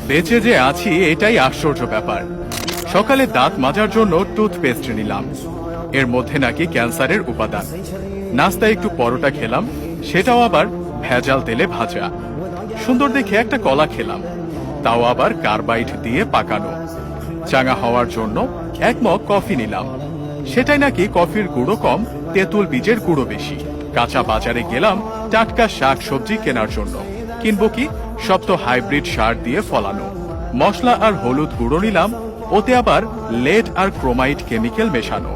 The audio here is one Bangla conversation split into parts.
বেঁচে যে আছি এটাই আশ্চর্য ব্যাপার। সকালে দাঁত মাজার জন্য টুথপেস্ট নিলাম, এর মধ্যে নাকি ক্যান্সারের উপাদান। নাস্তায় একটু পরোটা খেলাম, সেটাও আবার ভেজাল তেলে ভাজা। সুন্দর দেখে একটা কলা খেলাম, তাও আবার কার্বাইড দিয়ে পাকানো। চাঙা হওয়ার জন্য এক মগ কফি নিলাম, সেটাই নাকি কফির গুঁড়ো কম, তেঁতুল বীজের গুঁড়ো বেশি। কাঁচা বাজারে গেলাম টাটকা শাক সবজি কেনার জন্য, কিনবো কি সব তো হাইব্রিড সার দিয়ে ফলানো। মশলা আর হলুদ গুঁড়ো নিলাম, ওতে আবার লেড আর ক্রোমাইড কেমিক্যাল মেশানো।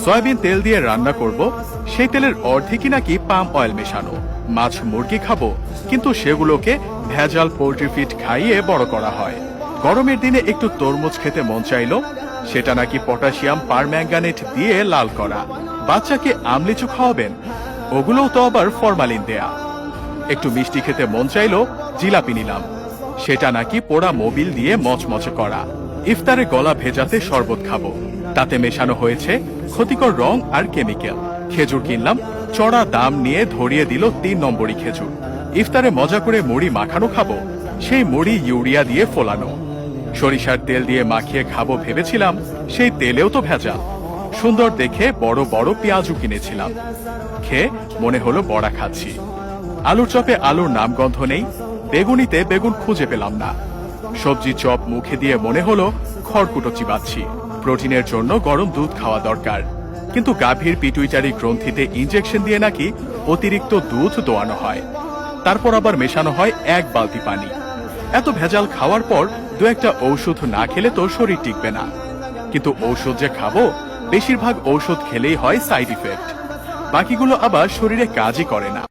সয়াবিন তেল দিয়ে রান্না করব, সেই তেলের অর্ধেকই নাকি পাম অয়েল মেশানো। মাছ মুরগি খাবো, কিন্তু সেগুলোকে ভেজাল পোল্ট্রি ফিড খাইয়ে বড় করা হয়। গরমের দিনে একটু তরমুজ খেতে মন চাইলো, সেটা নাকি পটাশিয়াম পারম্যাঙ্গানেট দিয়ে লাল করা। বাচ্চাকে আমলিচু খাওয়াবেন, ওগুলোও তো আবার ফরমালিন দেয়া। একটু মিষ্টি খেতে মন চাইলো, জিলাপি নিলাম, সেটা নাকি পোড়া মোবিল দিয়ে মচমচে করা। ইফতারে গলা ভেজাতে শরবত খাবো, তাতে মেশানো হয়েছে ক্ষতিকর রং আর কেমিক্যাল। খেজুর কিনলাম, চড়া দাম নিয়ে ধরিয়ে দিল 3 নম্বরই খেজুর। ইফতারে মজা করে মুড়ি মাখানো খাবো, সেই মুড়ি ইউরিয়া দিয়ে ফোলানো। সরিষার তেল দিয়ে মাখিয়ে খাবো ভেবেছিলাম, সেই তেলেও তো ভেজাল। সুন্দর দেখে বড় বড় পেঁয়াজও কিনেছিলাম, খেয়ে মনে হলো বড়া খাচ্ছি। আলুর চপে আলুর নামগন্ধ নেই, বেগুনিতে বেগুন খুঁজে পেলাম না। সবজি চপ মুখে দিয়ে মনে হলো খড়কুটো চিবাচ্ছি। প্রোটিনের জন্য গরম দুধ খাওয়া দরকার, কিন্তু গাভীর পিটুইটারি গ্রন্থিতে ইনজেকশন দিয়ে নাকি অতিরিক্ত দুধ দোয়ানো হয়, তারপর আবার মেশানো হয় 1 বালতি পানি। এত ভেজাল খাওয়ার পর 2-1টা ঔষধ না খেলে তো শরীর টিকবে না। কিন্তু ঔষধ যে খাবো, বেশিরভাগ ঔষধ খেলেই হয় সাইড ইফেক্ট, বাকিগুলো আবার শরীরে কাজই করে না।